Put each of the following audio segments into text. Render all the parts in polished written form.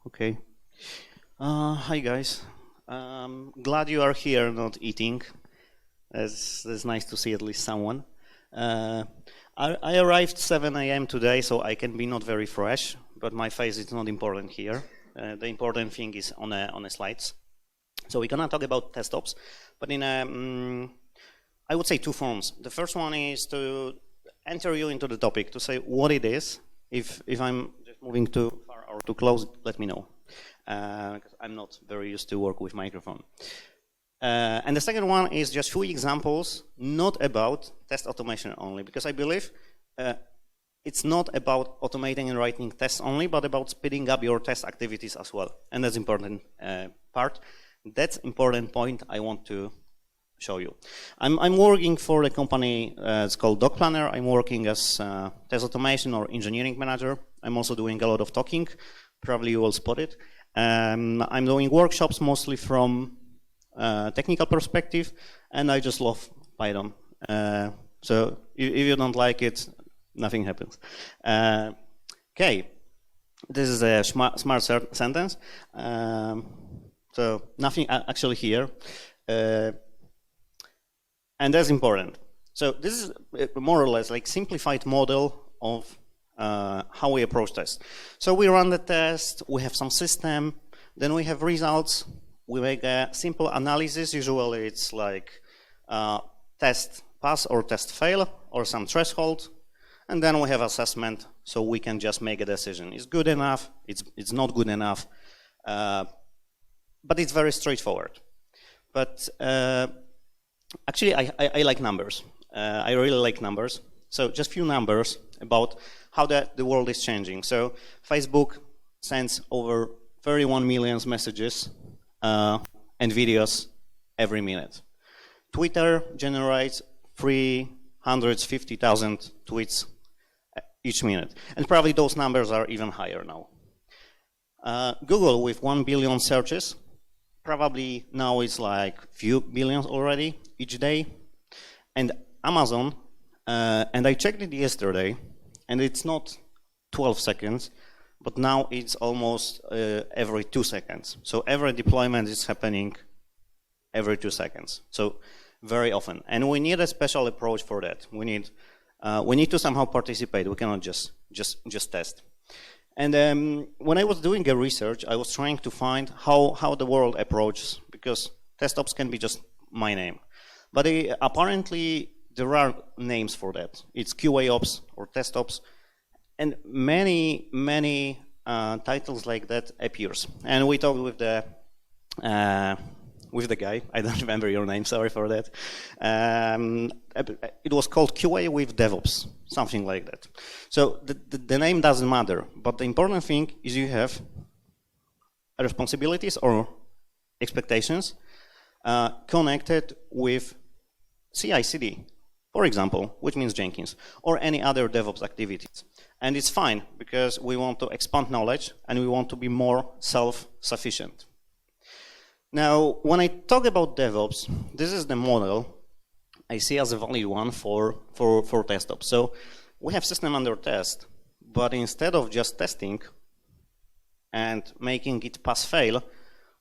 Okay. Hi guys. Glad you are here, not eating. It's nice to see at least someone. I arrived 7 a.m. today, so I can be not very fresh, but my face is not important here. The important thing is on the slides. So we're gonna talk about TestOps, but in I would say two forms. The first one is to enter you into the topic, to say what it is. If I'm just moving too far or too close, let me know, because I'm not very used to work with microphone. And the second one is just few examples, not about test automation only, because I believe it's not about automating and writing tests only, but about speeding up your test activities as well. And that's important part. That's important point I want to show you. I'm working for a company, it's called Dog Planner. I'm working as test automation or engineering manager. I'm also doing a lot of talking. Probably you will spot it. I'm doing workshops mostly from technical perspective, and I just love Python. So if you don't like it, nothing happens. Okay, this is a smart sentence. So nothing actually here. And that's important. So this is more or less like simplified model of how we approach tests. So we run the test, we have some system, then we have results, we make a simple analysis. Usually it's like test pass or test fail or some threshold, and then we have assessment, so we can just make a decision. It's good enough, it's not good enough, but it's very straightforward. But actually, I like numbers. I really like numbers. So just few numbers about how the world is changing. So Facebook sends over 31 million messages and videos every minute. Twitter generates 350,000 tweets each minute. And probably those numbers are even higher now. Google with 1 billion searches, probably now it's like few billions already each day. And Amazon, and I checked it yesterday, and it's not 12 seconds, but now it's almost every 2 seconds. So every deployment is happening every 2 seconds. So very often. And we need a special approach for that. We need to somehow participate. We cannot just test. And when I was doing a research, I was trying to find how the world approaches, because TestOps can be just my name. But apparently there are names for that. It's QAOps or TestOps, and many titles like that appears. And we talked with the guy. I don't remember your name. Sorry for that. It was called QA with DevOps, something like that. So the name doesn't matter, but the important thing is you have responsibilities or expectations connected with CI/CD, for example, which means Jenkins, or any other DevOps activities. And it's fine, because we want to expand knowledge and we want to be more self-sufficient. Now, when I talk about DevOps, this is the model I see as a valid one for TestOps. So we have system under test, but instead of just testing and making it pass-fail,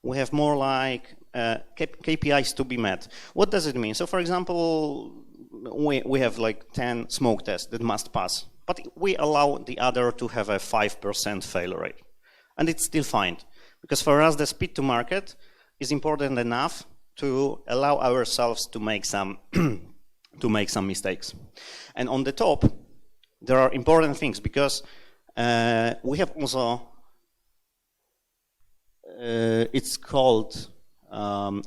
we have more like KPIs to be met. What does it mean? So for example, we have like 10 smoke tests that must pass, but we allow the other to have a 5% fail rate. And it's still fine, because for us the speed to market is important enough to allow ourselves to make some mistakes. And on the top, there are important things, because we have also it's called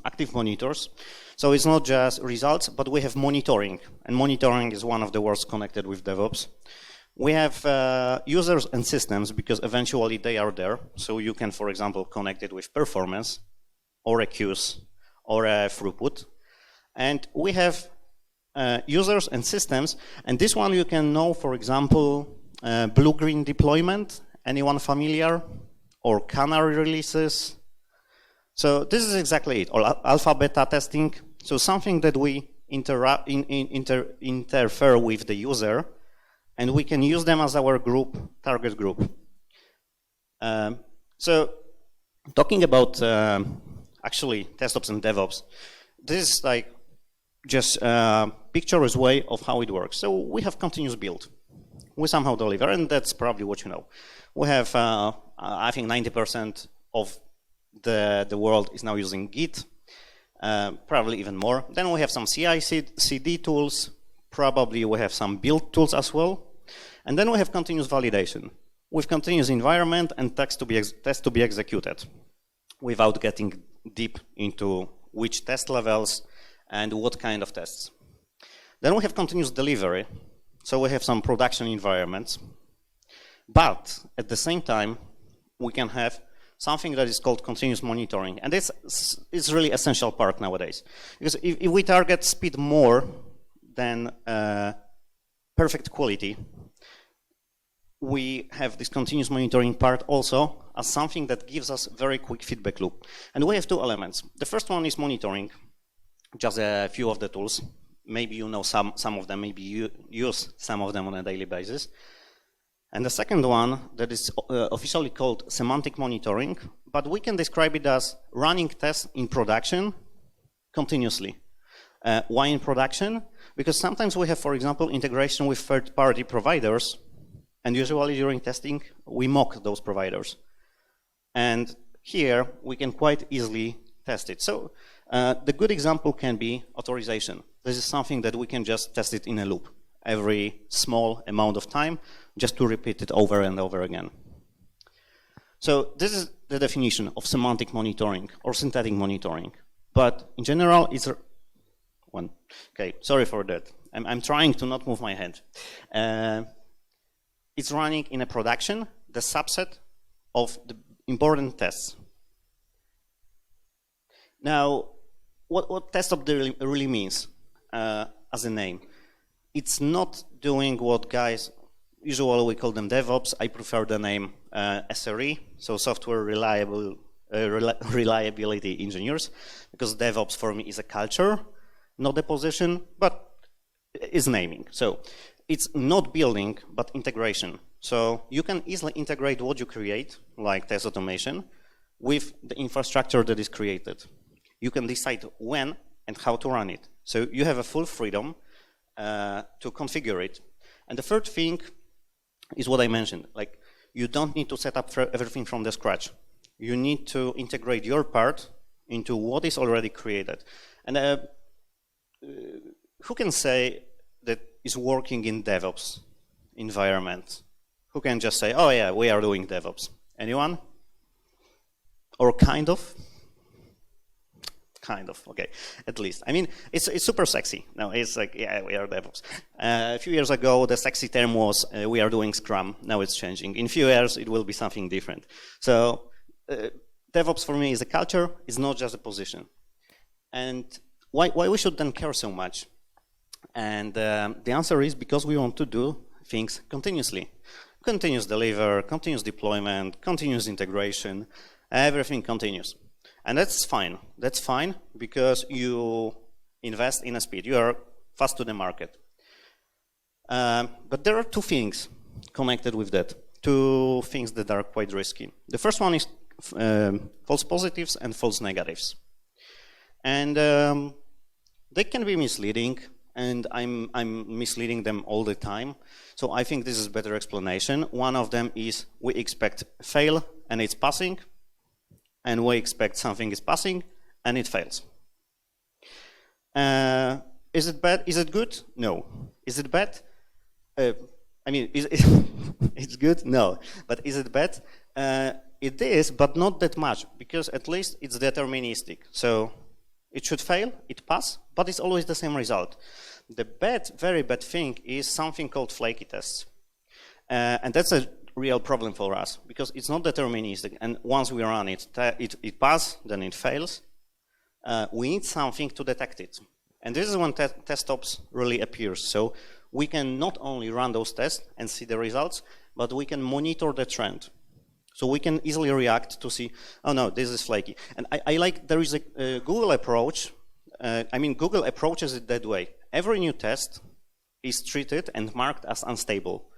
active monitors. So it's not just results, but we have monitoring, and monitoring is one of the words connected with DevOps. We have users and systems, because eventually they are there. So you can, for example, connect it with performance, or a queues, or a throughput. And we have users and systems, and this one you can know, for example, blue-green deployment. Anyone familiar? Or canary releases. So this is exactly it, or alpha beta testing. So something that we interfere with the user, and we can use them as our group, target group. So Talking about actually TestOps and DevOps, this is like just a picturesque way of how it works. So we have continuous build. We somehow deliver, and that's probably what you know. We have, I think 90% of the world is now using Git, probably even more. Then we have some CI/CD tools. Probably we have some build tools as well. And then we have continuous validation with continuous environment and tests to be executed without getting deep into which test levels and what kind of tests. Then we have continuous delivery. So we have some production environments. But at the same time, we can have something that is called continuous monitoring. And this is really essential part nowadays. Because if we target speed more than perfect quality, we have this continuous monitoring part also as something that gives us very quick feedback loop. And we have two elements. The first one is monitoring, just a few of the tools. Maybe you know some of them, maybe you use some of them on a daily basis. And the second one that is officially called Semantic Monitoring, but we can describe it as running tests in production continuously. Why in production? Because sometimes we have, for example, integration with third-party providers, and usually during testing, we mock those providers. And here, we can quite easily test it. So the good example can be authorization. This is something that we can just test it in a loop every small amount of time, just to repeat it over and over again. So this is the definition of semantic monitoring or synthetic monitoring. But in general, it's one. Okay, sorry for that. I'm trying to not move my hand. It's running in a production, the subset of the important tests. Now, what TestOps really means as a name? It's not doing what guys, usually we call them DevOps. I prefer the name SRE, so software reliability engineers, because DevOps for me is a culture, not a position, but is naming. So it's not building, but integration. So you can easily integrate what you create, like test automation, with the infrastructure that is created. You can decide when and how to run it. So you have a full freedom to configure it. And the third thing is what I mentioned. Like, you don't need to set up everything from the scratch. You need to integrate your part into what is already created. And who can say that is working in DevOps environment? Who can just say, oh yeah, we are doing DevOps? Anyone? Or kind of? Kind of, okay, at least. I mean, it's super sexy. Now it's like, yeah, we are DevOps. A few years ago, the sexy term was, we are doing Scrum. Now it's changing. In a few years, it will be something different. So DevOps for me is a culture, it's not just a position. And why we should then care so much? And the answer is because we want to do things continuously. Continuous deliver, continuous deployment, continuous integration, everything continues. And that's fine. That's fine because you invest in a speed. You are fast to the market. But there are two things connected with that. Two things that are quite risky. The first one is false positives and false negatives. And they can be misleading, and I'm misleading them all the time. So I think this is a better explanation. One of them is we expect fail and it's passing, and we expect something is passing and it fails. Is it bad? Is it good? No. Is it bad? I mean, it's good? No. But is it bad? It is, but not that much, because at least it's deterministic. So it should fail, it pass, but it's always the same result. The bad, very bad thing is something called flaky tests. And that's a real problem for us, because it's not deterministic, and once we run it, it passes, then it fails. We need something to detect it. And this is when TestOps really appears. So we can not only run those tests and see the results, but we can monitor the trend. So we can easily react to see, oh no, this is flaky. And I like, there is a Google approach. I mean, Google approaches it that way. Every new test is treated and marked as unstable.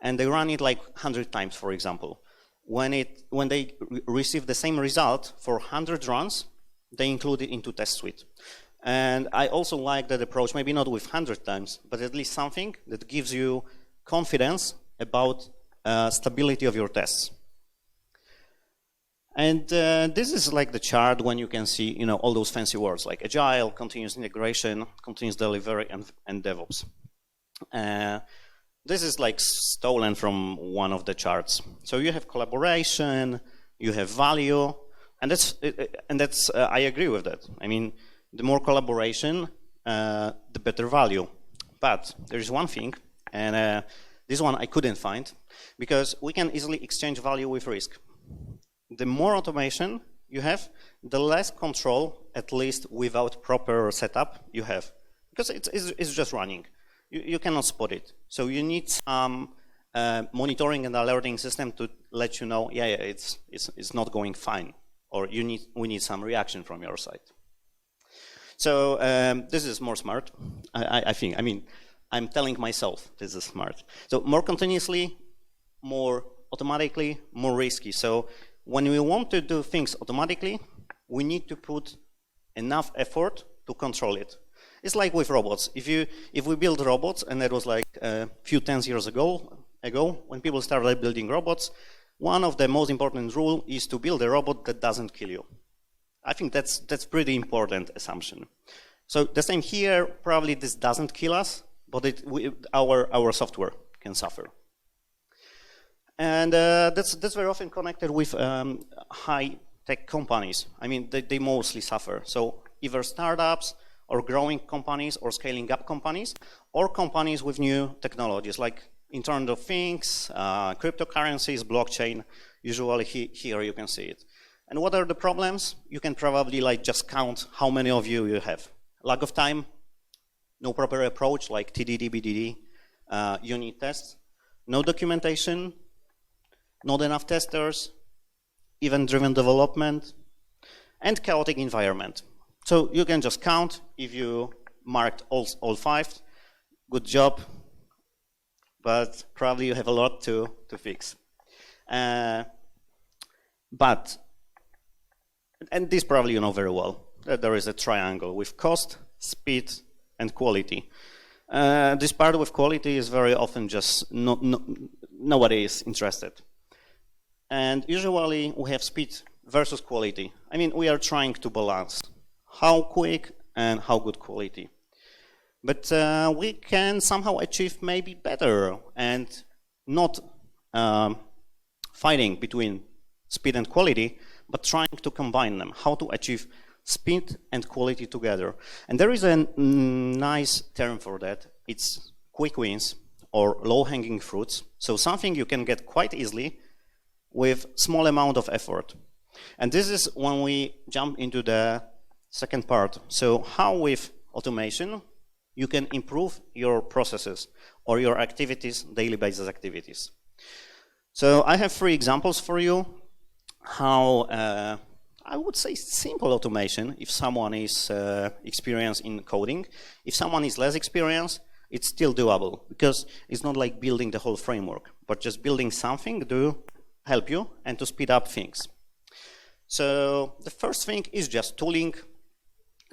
And they run it like 100 times, for example. when they receive the same result for 100 runs, they include it into test suite. And I also like that approach, maybe not with 100 times, but at least something that gives you confidence about stability of your tests. And this is like the chart when you can see, all those fancy words like agile, continuous integration, continuous delivery, and DevOps. This is like stolen from one of the charts. So you have collaboration, you have value, and that's I agree with that. I mean, the more collaboration, the better value. But there is one thing, and this one I couldn't find, because we can easily exchange value with risk. The more automation you have, the less control, at least without proper setup, you have. Because it's just running. You cannot spot it. So you need some monitoring and alerting system to let you know, it's not going fine, or we need some reaction from your side. So this is more smart, I think. I mean, I'm telling myself this is smart. So more continuously, more automatically, more risky. So when we want to do things automatically, we need to put enough effort to control it. It's like with robots. If we build robots, and that was like a few tens years ago, when people started building robots, one of the most important rules is to build a robot that doesn't kill you. I think that's pretty important assumption. So the same here, probably this doesn't kill us, but our software can suffer. And that's very often connected with high-tech companies. I mean, they mostly suffer. So either startups, or growing companies, or scaling up companies, or companies with new technologies, like Internet of Things, cryptocurrencies, blockchain. Usually here you can see it. And what are the problems? You can probably just count how many of you have. Lack of time, no proper approach like TDD, BDD, unit tests, no documentation, not enough testers, event-driven development, and chaotic environment. So you can just count if you marked all 5. Good job, but probably you have a lot to fix. And this probably you know very well, that there is a triangle with cost, speed, and quality. This part with quality is very often just nobody is interested. And usually we have speed versus quality. I mean, we are trying to balance how quick and how good quality. But we can somehow achieve maybe better and not fighting between speed and quality, but trying to combine them, how to achieve speed and quality together. And there is a nice term for that. It's quick wins or low-hanging fruits. So something you can get quite easily with small amount of effort. And this is when we jump into the second part. So how with automation you can improve your processes or your activities, daily basis activities. So I have 3 examples for you how I would say simple automation if someone is experienced in coding. If someone is less experienced, it's still doable because it's not like building the whole framework, but just building something to help you and to speed up things. So the first thing is just tooling.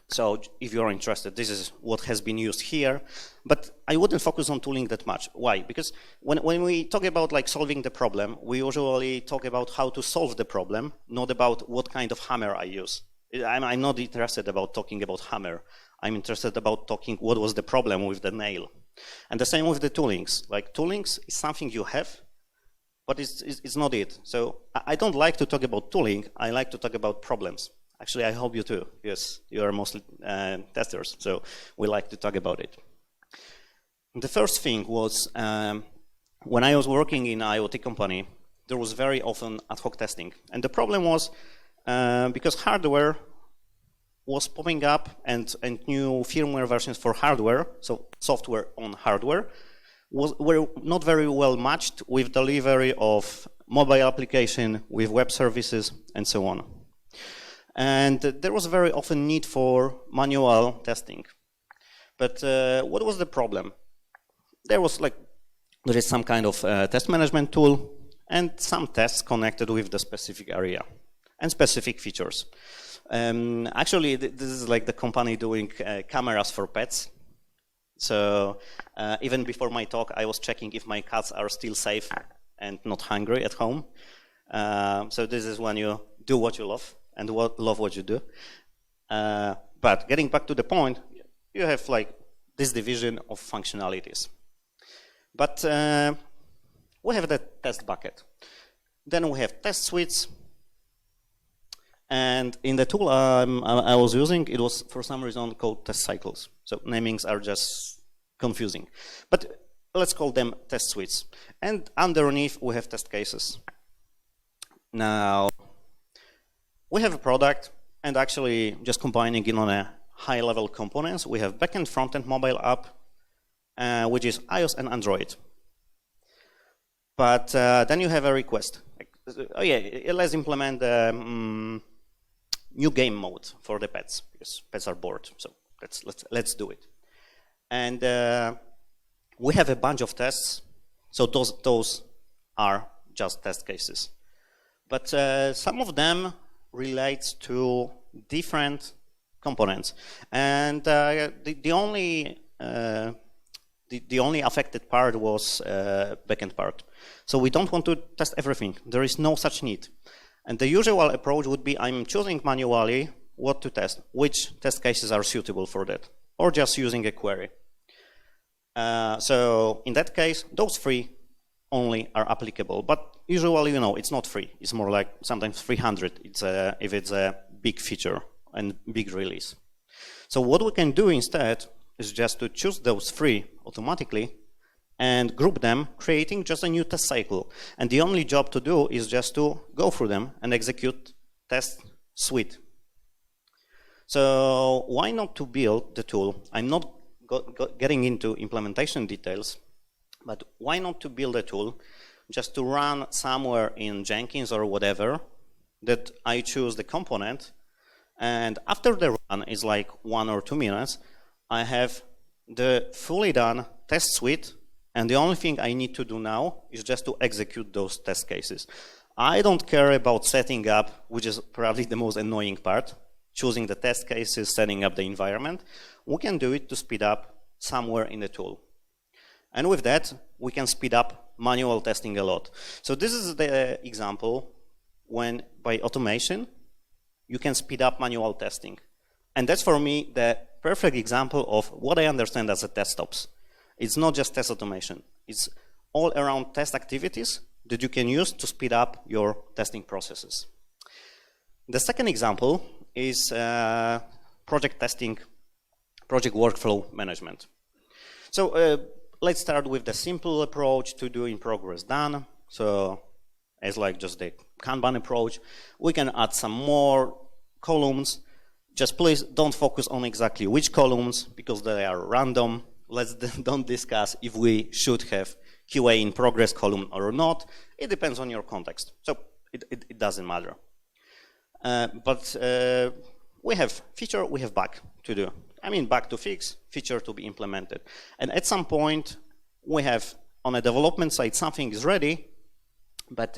So if you're interested, this is what has been used here, but I wouldn't focus on tooling that much. Why? Because when we talk about solving the problem, we usually talk about how to solve the problem, not about what kind of hammer I use. I'm not interested about talking about hammer. I'm interested about talking what was the problem with the nail. And the same with the toolings. Toolings is something you have, but it's not it. So I don't like to talk about tooling. I like to talk about problems. Actually, I hope you too. Yes, you are mostly testers, so we like to talk about it. The first thing was when I was working in an IoT company, there was very often ad hoc testing. And the problem was because hardware was popping up and new firmware versions for hardware, so software on hardware, were not very well matched with delivery of mobile application, with web services, and so on. And there was very often need for manual testing. But what was the problem? There is some kind of test management tool, and some tests connected with the specific area and specific features. Actually, this is like the company doing cameras for pets. So even before my talk, I was checking if my cats are still safe and not hungry at home. So this is when you do what you love and love what you do. But getting back to the point, you have like this division of functionalities. But we have the test bucket. Then we have test suites. And in the tool I was using, it was for some reason called test cycles. So namings are just confusing. But let's call them test suites. And underneath, we have test cases. Now, we have a product, and actually just combining it on a high-level components, we have backend, frontend, mobile app, which is iOS and Android. But then you have a request. Like, oh yeah, let's implement the new game mode for the pets, because pets are bored. So let's do it. And we have a bunch of tests. So those are just test cases. But some of them relate to different components. And the only affected part was backend part. So we don't want to test everything. There is no such need. And the usual approach would be I'm choosing manually what to test, which test cases are suitable for that, or just using a query. So in that case, those three only are applicable. But usually, you know, it's not free. It's more like sometimes 300 if it's a big feature and big release. So what we can do instead is just to choose those three automatically and group them, creating just a new test cycle. And the only job to do is just to go through them and execute test suite. So why not to build the tool? I'm not getting into implementation details, but why not to build a tool just to run somewhere in Jenkins or whatever that I choose the component, and after the run is like 1 or 2 minutes, I have the fully done test suite. And the only thing I need to do now is just to execute those test cases. I don't care about setting up, which is probably the most annoying part, choosing the test cases, setting up the environment. We can do it to speed up somewhere in the tool. And with that, we can speed up manual testing a lot. So this is the example when by automation, you can speed up manual testing. And that's for me the perfect example of what I understand as a TestOps. It's not just test automation. It's all around test activities that you can use to speed up your testing processes. The second example is project testing, project workflow management. So let's start with the simple approach to do in progress done. So as like just the Kanban approach, we can add some more columns. Just please don't focus on exactly which columns because they are random. Don't discuss if we should have QA in progress column or not. It depends on your context. So it doesn't matter. But we have feature, we have bug to do. I mean, bug to fix, feature to be implemented. And at some point, we have on a development side, something is ready, but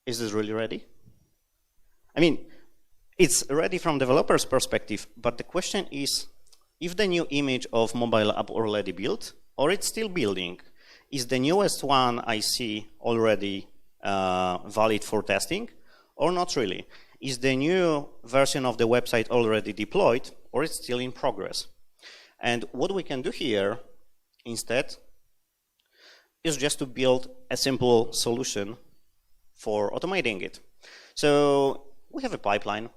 is this really ready? I mean, it's ready from developer's perspective, but the question is, if the new image of mobile app already built, or it's still building, is the newest one I see already valid for testing, or not really? Is the new version of the website already deployed, or it's still in progress? And what we can do here instead is just to build a simple solution for automating it. So we have a pipeline,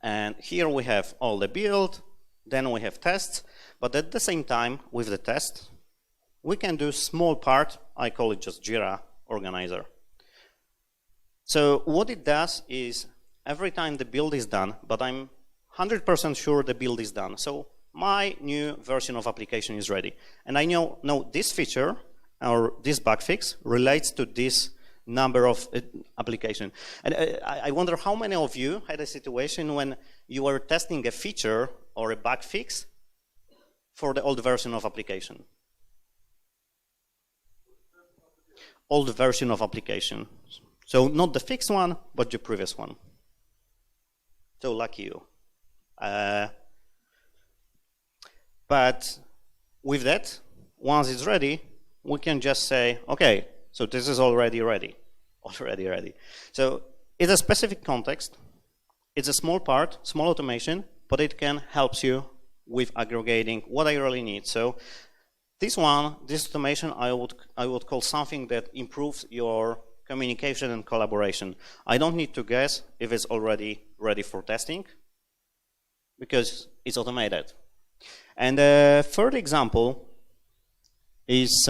and here we have all the build, then we have tests, but at the same time, with the test, we can do small part, I call it just Jira organizer. So what it does is, every time the build is done, but I'm 100% sure the build is done, so my new version of application is ready. And I know this feature, or this bug fix, relates to this number of application. And I wonder how many of you had a situation when you were testing a feature or a bug fix for the old version of application. old version of application. So not the fixed one, but the previous one. So lucky you. But with that, once it's ready, we can just say, okay, so this is already ready. So it's a specific context. It's a small part, small automation, but it can help you with aggregating what I really need. So this automation, I would call something that improves your communication and collaboration. I don't need to guess if it's already ready for testing because it's automated. And the third example is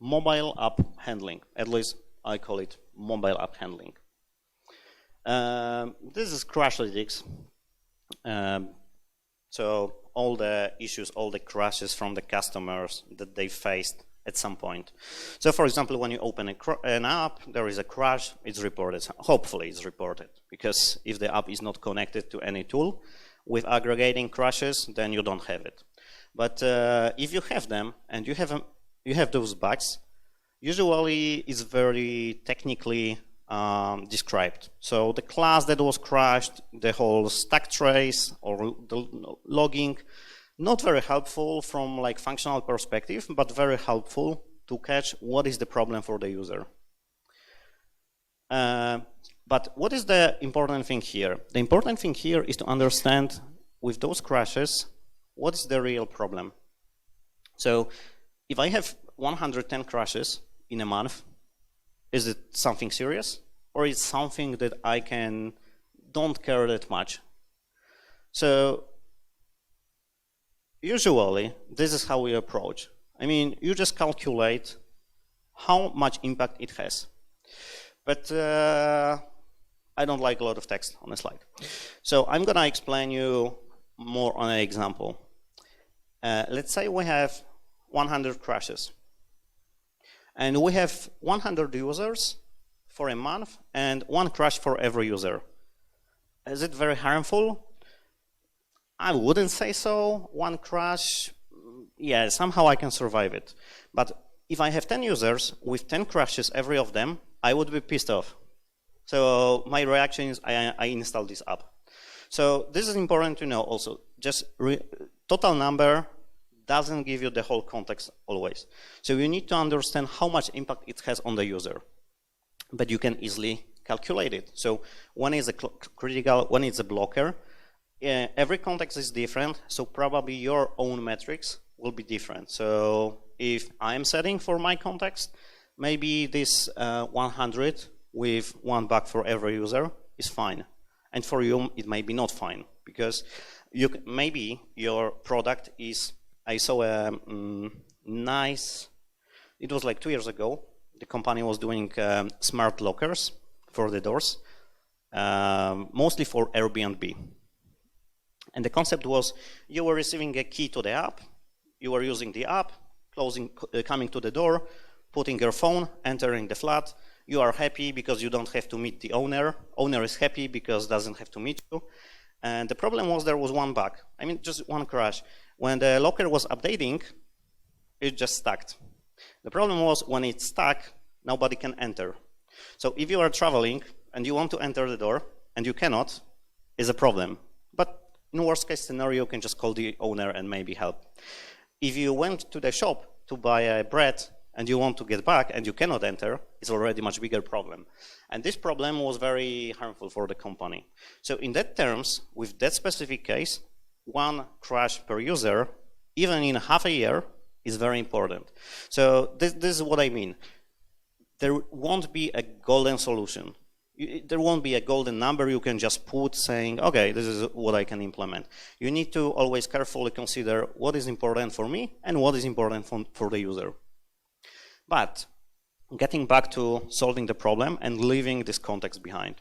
mobile app handling. At least I call it mobile app handling. This is Crashlytics. So all the issues, all the crashes from the customers that they faced at some point. So for example, when you open an app, there is a crash, it's reported. Hopefully it's reported, because if the app is not connected to any tool with aggregating crashes, then you don't have it. But if you have them and you have those bugs, usually it's very technically described. So the class that was crashed, the whole stack trace or the logging, not very helpful from like functional perspective, but very helpful to catch what is the problem for the user. But what is the important thing here? The important thing here is to understand with those crashes, what is the real problem? So if I have 110 crashes in a month, is it something serious? Or is it something that I don't care that much? So usually, this is how we approach. I mean, you just calculate how much impact it has. But I don't like a lot of text on a slide. So I'm going to explain you more on an example. Let's say we have 100 crashes. And we have 100 users for a month and one crash for every user. Is it very harmful? I wouldn't say so. One crash, yeah, somehow I can survive it. But if I have 10 users with 10 crashes, every of them, I would be pissed off. So my reaction is I install this app. So this is important to know also. Just total number doesn't give you the whole context always. So you need to understand how much impact it has on the user. But you can easily calculate it. So when it's a critical, when it's a blocker, every context is different, so probably your own metrics will be different. So if I'm setting for my context, maybe this 100 with one bug for every user is fine. And for you, it may be not fine, because maybe your product is, I saw a nice, it was like 2 years ago, the company was doing smart lockers for the doors, mostly for Airbnb. And the concept was you were receiving a key to the app, you were using the app, coming to the door, putting your phone, entering the flat. You are happy because you don't have to meet the owner. Owner is happy because doesn't have to meet you. And the problem was there was one bug. I mean, just one crash. When the locker was updating, it just stuck. The problem was when it's stuck, nobody can enter. So if you are traveling and you want to enter the door and you cannot, it's a problem. But in worst case scenario, you can just call the owner and maybe help. If you went to the shop to buy bread and you want to get back and you cannot enter, it's already a much bigger problem. And this problem was very harmful for the company. So in that terms, with that specific case, one crash per user, even in half a year, is very important. So this is what I mean. There won't be a golden solution. There won't be a golden number you can just put saying, okay, this is what I can implement. You need to always carefully consider what is important for me and what is important for the user. But getting back to solving the problem and leaving this context behind.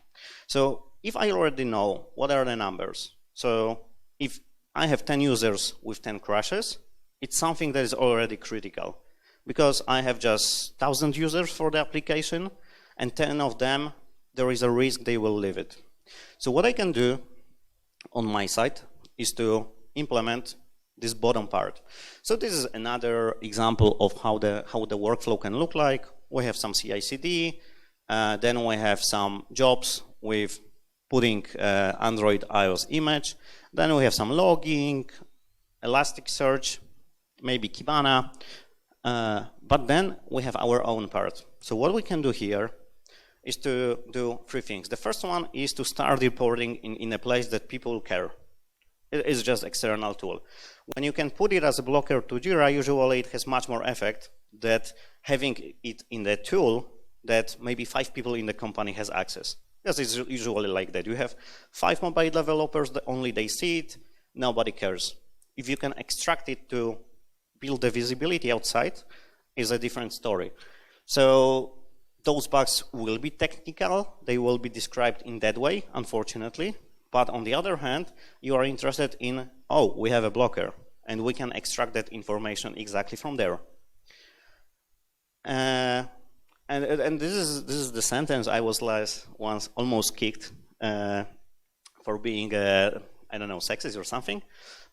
So if I already know what are the numbers, so if I have 10 users with 10 crashes, it's something that is already critical because I have just 1,000 users for the application and 10 of them, there is a risk they will leave it. So what I can do on my side is to implement this bottom part. So this is another example of how the workflow can look like. we have some CI/CD, then we have some jobs with putting Android iOS image, then we have some logging, Elasticsearch, maybe Kibana, but then we have our own part. So what we can do here is to do three things. The first one is to start reporting in a place that people care. It is just external tool. When you can put it as a blocker to Jira, usually it has much more effect than having it in the tool that maybe 5 people in the company has access. Yes, it's usually like that. You have 5 mobile developers, that only they see it, nobody cares. If you can extract it to build the visibility outside, is a different story. So those bugs will be technical, they will be described in that way, unfortunately. But on the other hand, you are interested in, oh, we have a blocker, and we can extract that information exactly from there. And this is the sentence I was once almost kicked for being, I don't know, sexist or something.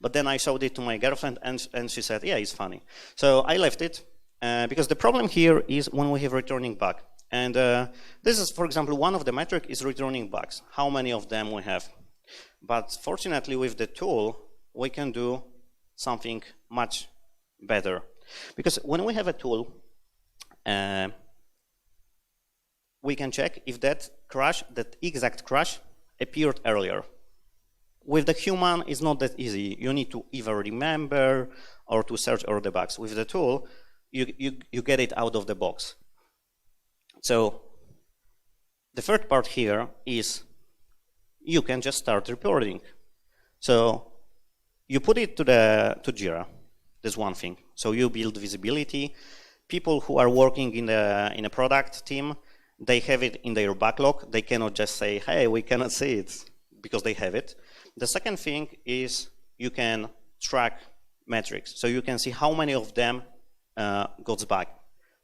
But then I showed it to my girlfriend, and she said, yeah, it's funny. So I left it, because the problem here is when we have returning bug. And this is, for example, one of the metric is returning bugs. How many of them we have? But fortunately, with the tool, we can do something much better. Because when we have a tool, we can check if that exact crash appeared earlier. With the human, it's not that easy. You need to either remember or to search all the bugs. With the tool, you get it out of the box. So the third part here is you can just start reporting. So you put it to Jira. That's one thing. So you build visibility. People who are working in a product team, they have it in their backlog. They cannot just say, hey, we cannot see it, because they have it. The second thing is you can track metrics. So you can see how many of them goes back.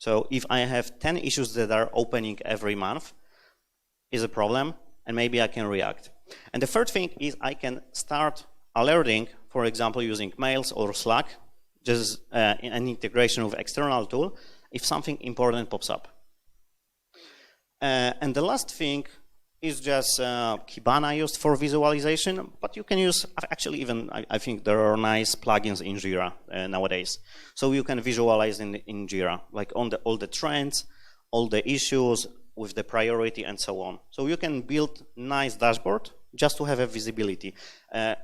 So if I have 10 issues that are opening every month, is a problem, and maybe I can react. And the third thing is I can start alerting, for example, using mails or Slack, just an integration with external tool, if something important pops up. And the last thing is just Kibana used for visualization, but you can use, actually even, I think there are nice plugins in Jira nowadays. So you can visualize in Jira, like on all the trends, all the issues with the priority and so on. So you can build nice dashboard just to have a visibility.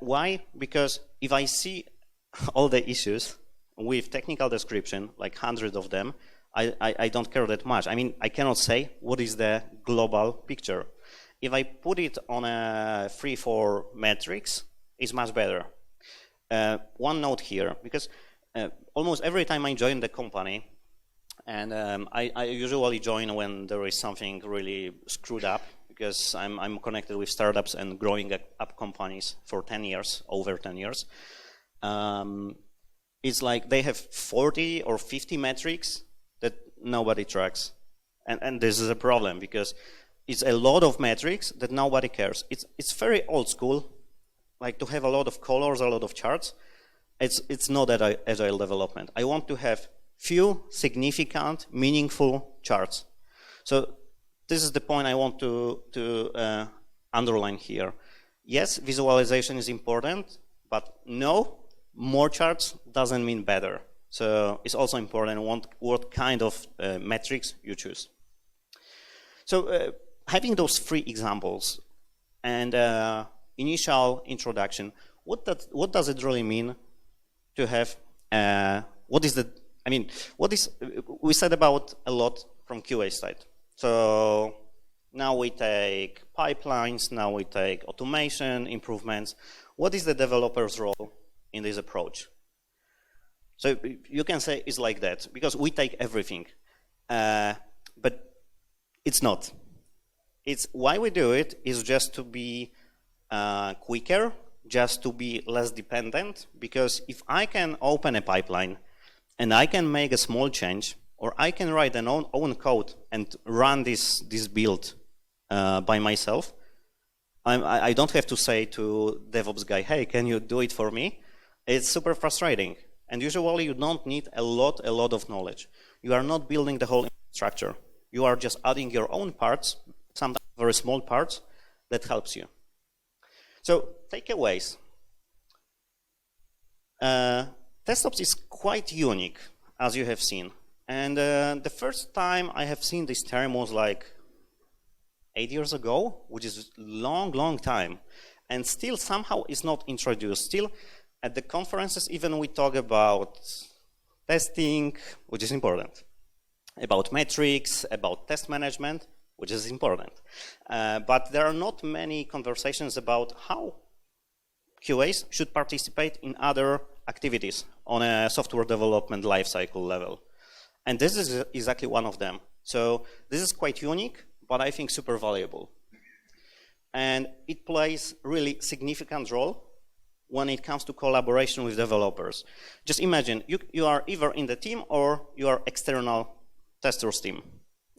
Why? Because if I see all the issues with technical description, like hundreds of them, I don't care that much. I mean, I cannot say what is the global picture. If I put it on a 3-4 metrics, it's much better. One note here, because almost every time I join the company, and I usually join when there is something really screwed up, because I'm connected with startups and growing up companies for 10 years, over 10 years. It's like they have 40 or 50 metrics that nobody tracks. And this is a problem, because it's a lot of metrics that nobody cares. It's very old school, like to have a lot of colors, a lot of charts. It's not agile development. I want to have few significant, meaningful charts. So this is the point I want to underline here. Yes, visualization is important, but no, more charts doesn't mean better. So it's also important what kind of metrics you choose. So having those 3 examples and initial introduction, what does it really mean to have, we said about a lot from QA side. So now we take pipelines, now we take automation, improvements. What is the developer's role in this approach? So you can say it's like that, because we take everything, but it's not. It's why we do it is just to be quicker, just to be less dependent, because if I can open a pipeline and I can make a small change, or I can write an own code and run this build by myself, I don't have to say to DevOps guy, hey, can you do it for me? It's super frustrating. And usually you don't need a lot of knowledge. You are not building the whole infrastructure. You are just adding your own parts, sometimes very small parts, that helps you. So takeaways. TestOps is quite unique, as you have seen. And the first time I have seen this term was like 8 years ago, which is long time. And still somehow is not introduced. Still, at the conferences, even we talk about testing, which is important, about metrics, about test management, which is important. But there are not many conversations about how QAs should participate in other activities on a software development lifecycle level. And this is exactly one of them. So this is quite unique, but I think super valuable. And it plays really significant role when it comes to collaboration with developers. Just imagine, you are either in the team or you are external testers team.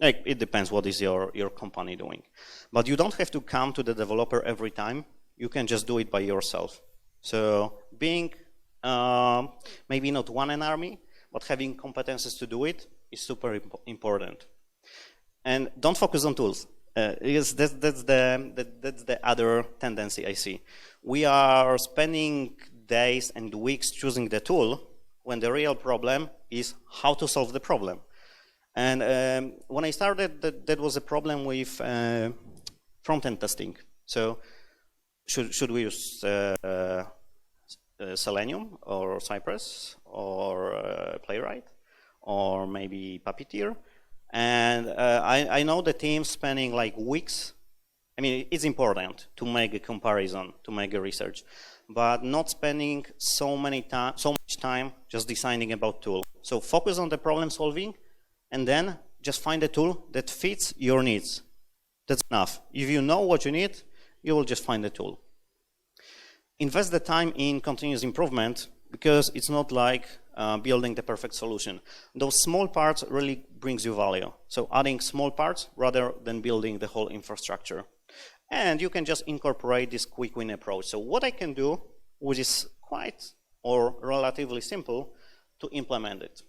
Like, it depends what is your company doing. But you don't have to come to the developer every time. You can just do it by yourself. So being maybe not one in army, but having competences to do it is super important. And don't focus on tools. Because that's the other tendency I see. We are spending days and weeks choosing the tool when the real problem is how to solve the problem. And when I started, that was a problem with front-end testing. So should we use Selenium or Cypress or Playwright or maybe Puppeteer? And I know the team spending like weeks. I mean, it's important to make a comparison, to make a research, but not spending so much time just deciding about tool. So focus on the problem solving, and then just find a tool that fits your needs. That's enough. If you know what you need, you will just find a tool. Invest the time in continuous improvement, because it's not like building the perfect solution. Those small parts really brings you value. So adding small parts rather than building the whole infrastructure. And you can just incorporate this quick win approach. So what I can do, which is quite or relatively simple, to implement it.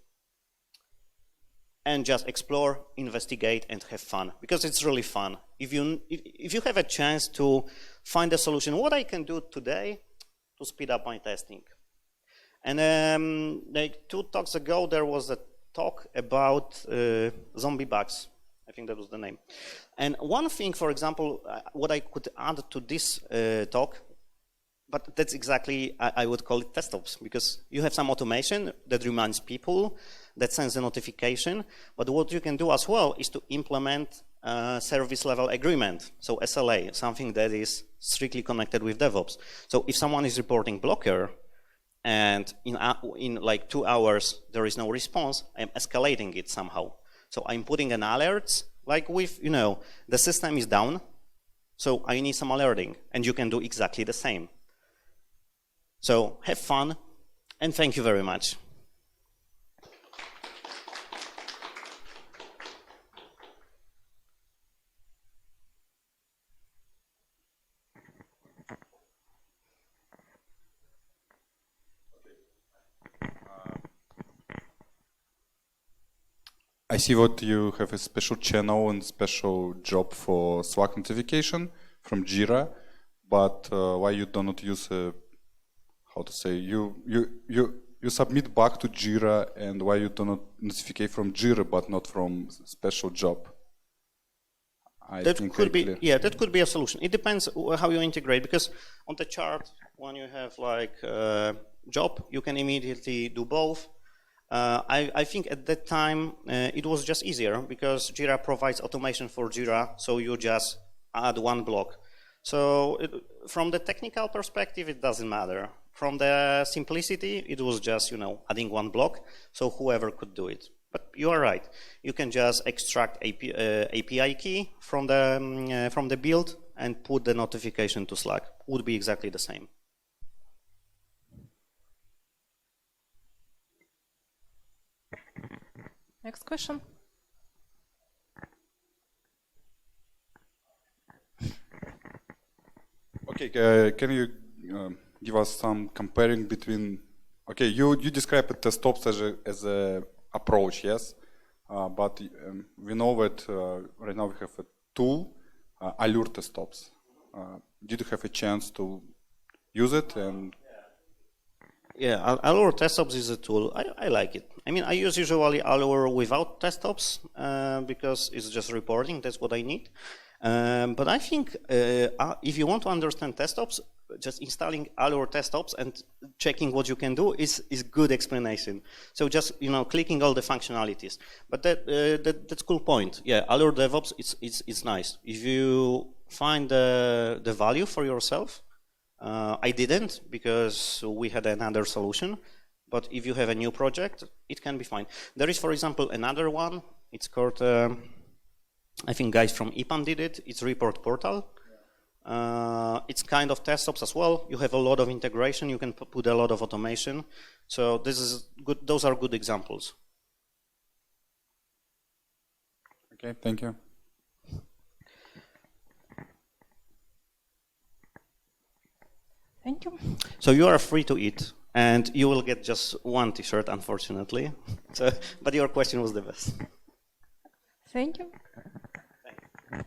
And just explore, investigate, and have fun, because it's really fun. If you have a chance to find a solution, what I can do today to speed up my testing. And like 2 talks ago, there was a talk about zombie bugs. I think that was the name. And one thing, for example, what I could add to this talk, but that's exactly, I would call it TestOps, because you have some automation that reminds people, that sends a notification, but what you can do as well is to implement a service level agreement, so SLA, something that is strictly connected with DevOps. So if someone is reporting blocker, and in like 2 hours there is no response, I'm escalating it somehow. So I'm putting an alert, like with, the system is down, so I need some alerting, and you can do exactly the same. So have fun, and thank you very much. I see what you have a special channel and special job for Slack notification from Jira, but why you do not use how to say, you submit back to Jira, and why you do not notify from Jira but not from special job? That could be, yeah, that could be a solution. It depends how you integrate, because on the chart, when you have like job, you can immediately do both. I think at that time it was just easier, because Jira provides automation for Jira, so you just add one block. So from the technical perspective, it doesn't matter. From the simplicity, it was just adding one block, so whoever could do it. But you are right. You can just extract API key from the build and put the notification to Slack. Would be exactly the same. Next question. Okay, can you give us some comparing between Okay, you describe TestOps as a approach, yes, but we know that right now we have a tool, Allure TestOps. Did you have a chance to use it? And yeah, Allure TestOps is a tool. I like it. I mean, I use usually Allure without TestOps because it's just reporting. That's what I need. But I think if you want to understand TestOps, just installing Allure TestOps and checking what you can do is good explanation. So just clicking all the functionalities. But that's cool point. Yeah, Allure DevOps it's nice. If you find the value for yourself, I didn't because we had another solution. But if you have a new project, it can be fine. There is, for example, another one. It's called. I think guys from EPAM did it. It's Report Portal. It's kind of TestOps as well. You have a lot of integration. You can put a lot of automation. So this is good. Those are good examples. Okay, thank you. Thank you. So you are free to eat, and you will get just one T-shirt, unfortunately. So, but your question was the best. Thank you. Thank you.